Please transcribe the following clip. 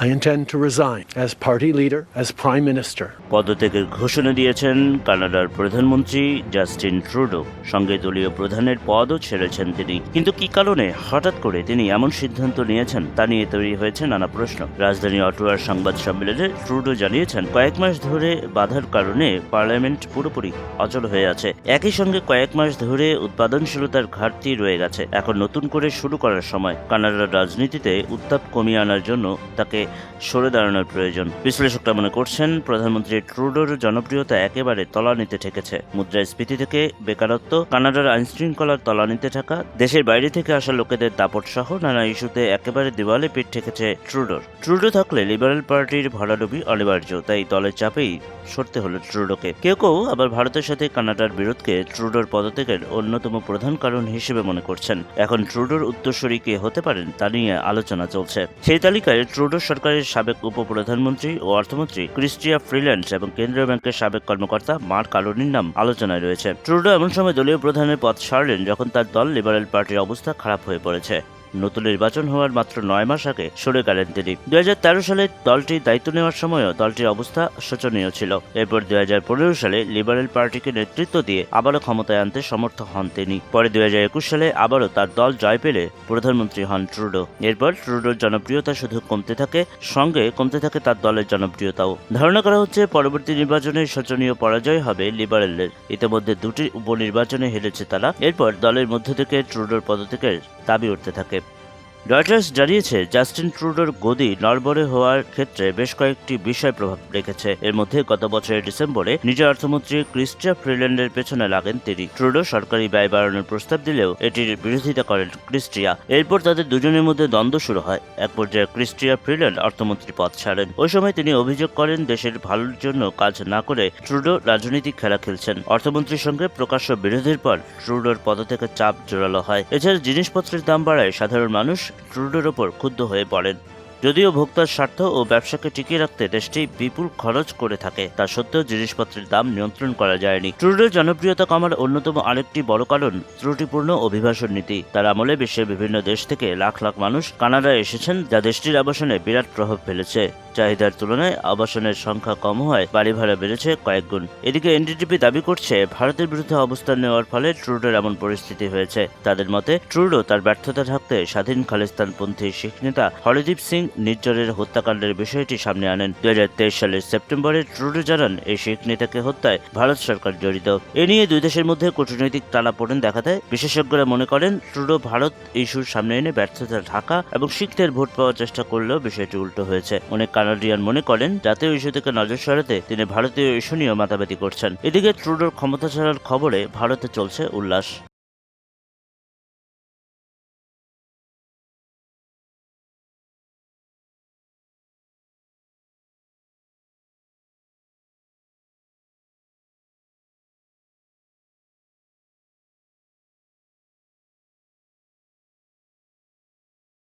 I intend to resign as party leader, as Prime Minister. পদত্যাগের ঘোষণা দিয়েছেন কানাডার প্রধানমন্ত্রী জাস্টিন ট্রুডো। সঙ্গে দলীয় প্রধানের পদও ছেড়েছেন তিনি। কিন্তু কি কারণে হঠাৎ করে তিনি এমন সিদ্ধান্ত নিয়েছেন তা নিয়ে তৈরি হয়েছে নানা প্রশ্ন। রাজধানী অটোয়ার সংবাদ সম্মেলনে ট্রুডো জানিয়েছেন, কয়েক মাস ধরে বাধার কারণে পার্লামেন্ট পুরোপুরি অচল হয়ে আছে। একই সঙ্গে কয়েক মাস ধরে উৎপাদনশীলতার ঘাটতি রয়ে গেছে। এখন নতুন করে শুরু করার সময়। কানাডার রাজনীতিতে উত্তাপ কমিয়ে আনার জন্য তাকে সরে দাঁড়ানোর প্রয়োজন। বিশ্লেষকরা মনে করছেন, প্রধানমন্ত্রী ট্রুডোর জনপ্রিয়তা একেবারে তলানিতে ঠেকেছে। মুদ্রাস্ফীতি থেকে বেকারত্ব, কানাডার আইনশৃঙ্খলার তলানিতে থাকা, দেশের বাইরে থেকে আসা লোকেদের দাপট সহ নানা ইস্যুতে একেবারে দেওয়ালে পিঠ ঠেকেছে ট্রুডোর। ট্রুডো থাকলে লিবারেল পার্টির ভরাডুবি অনিবার্য, তাই দলের চাপেই সরতে হলো ট্রুডোকে। কেউ কেউ আবার ভারতের সাথে কানাডার বিরোধকে ট্রুডোর পদত্যাগের অন্যতম প্রধান কারণ হিসেবে মনে করছেন। এখন ট্রুডোর উত্তরসূরি কে হতে পারেন তা নিয়ে আলোচনা চলছে। সেই তালিকায় ট্রুডো সরকারের সাবেক উপপ্রধানমন্ত্রী ও অর্থমন্ত্রী ক্রিস্টিয়া ফ্রিল্যান্ড এবং কেন্দ্রীয় ব্যাংকের সাবেক কর্মকর্তা মার্ক কার্নির নাম আলোচনায় রয়েছে। ট্রুডো এমন সময় দলীয় প্রধানের পদ ছাড়লেন যখন তার দল লিবারেল পার্টির অবস্থা খারাপ হয়ে পড়েছে। নতুন নির্বাচন হওয়ার মাত্র 9 মাস আগে সরে গেলেন তিনি। 2013 সালে দলটির দায়িত্ব নেওয়ার সময়ও দলটির অবস্থা শোচনীয় ছিল। এরপর 2015 সালে লিবারেল পার্টিকে নেতৃত্ব দিয়ে আবারও ক্ষমতায় আনতে সমর্থ হন তিনি। পরে 2021 সালে আবারও তার দল জয় পেলে প্রধানমন্ত্রী হন ট্রুডো। এরপর ট্রুডোর জনপ্রিয়তা শুধু কমতে থাকে, সঙ্গে কমতে থাকে তার দলের জনপ্রিয়তাও। ধারণা করা হচ্ছে পরবর্তী নির্বাচনে শোচনীয় পরাজয় হবে লিবারেলদের। ইতিমধ্যে দুটি উপনির্বাচনে হেরেছে তারা। এরপর দলের মধ্য থেকে ট্রুডোর পদত্যাগের দাবি উঠতে থাকে। রয়টার্স জানিয়েছে, জাস্টিন ট্রুডোর গদি নড়বড়ে হওয়ার ক্ষেত্রে বেশ কয়েকটি বিষয় প্রভাব রেখেছে। এর মধ্যে গত বছরের ডিসেম্বরে নিজের অর্থমন্ত্রী ক্রিস্টিয়া ফ্রিল্যান্ডের পেছনে লাগেন তিনি। ট্রুডো সরকারি ব্যয় বাড়ানোর প্রস্তাব দিলেও এটির বিরোধিতা করেন ক্রিস্টিয়া। এরপর তাদের দুজনের মধ্যে দ্বন্দ্ব শুরু হয়। এক পর্যায়ে ক্রিস্টিয়া ফ্রিল্যান্ড অর্থমন্ত্রী পদ ছাড়েন। ওই সময় তিনি অভিযোগ করেন, দেশের ভালোর জন্য কাজ না করে ট্রুডো রাজনৈতিক খেলা খেলছেন। অর্থমন্ত্রীর সঙ্গে প্রকাশ্য বিরোধের পর ট্রুডোর পদত্যাগের চাপ জোরালো হয়। এছাড়া জিনিসপত্রের দাম বাড়ায় সাধারণ মানুষ ট্রুডোর ওপর ক্ষুব্ধ হয়ে পড়েন। যদিও ভোক্তার স্বার্থ ও ব্যবসাকে টিকিয়ে রাখতে দেশটি বিপুল খরচ করে থাকে, তা সত্ত্বেও জিনিসপত্রের দাম নিয়ন্ত্রণ করা যায়নি। ট্রুডোর জনপ্রিয়তা কমার অন্যতম আরেকটি বড় কারণ ত্রুটিপূর্ণ অভিবাসন নীতি। তার আমলে বিশ্বের বিভিন্ন দেশ থেকে লাখ লাখ মানুষ কানাডায় এসেছেন, যা দেশটির আবাসনে বিরাট প্রভাব ফেলেছে। চাহিদার তুলনায় আবাসনের সংখ্যা কম হয় বাড়ি ভাড়া বেড়েছে কয়েক গুণ। এদিকে এনডিটিভি দাবি করছে, ভারতের বিরুদ্ধে অবস্থান নেওয়ার ফলে ট্রুডোর এমন পরিস্থিতি হয়েছে। তাদের মতে, ট্রুডো তার ব্যর্থতা ঢাকতে স্বাধীন খালিস্তানপন্থী শিখ নেতা হরদীপ সিং নিজ্জরের হত্যাকাণ্ডের বিষয়টি সামনে আনেন। 2023 সালের সেপ্টেম্বরে ট্রুডো জানান, এই শিখ নেতাকে হত্যায় ভারত সরকার জড়িত। এ নিয়ে দুই দেশের মধ্যে কূটনৈতিক টানাপোড়েন দেখা দেয়। বিশেষজ্ঞরা মনে করেন, ট্রুডো ভারত ইস্যুর সামনে এনে ব্যর্থতা ঢাকা এবং শিখদের ভোট পাওয়ার চেষ্টা করলেও বিষয়টি উল্টো হয়েছে। অনেক কানাডিয়ান মনে করেন, জাতীয় ইস্যু থেকে নজর সরাতে তিনি ভারতীয় ইস্যু নিয়েও মাতামাতি করছেন। এদিকে ট্রুডোর ক্ষমতা ছাড়ার খবরে ভারতে চলছে উল্লাস।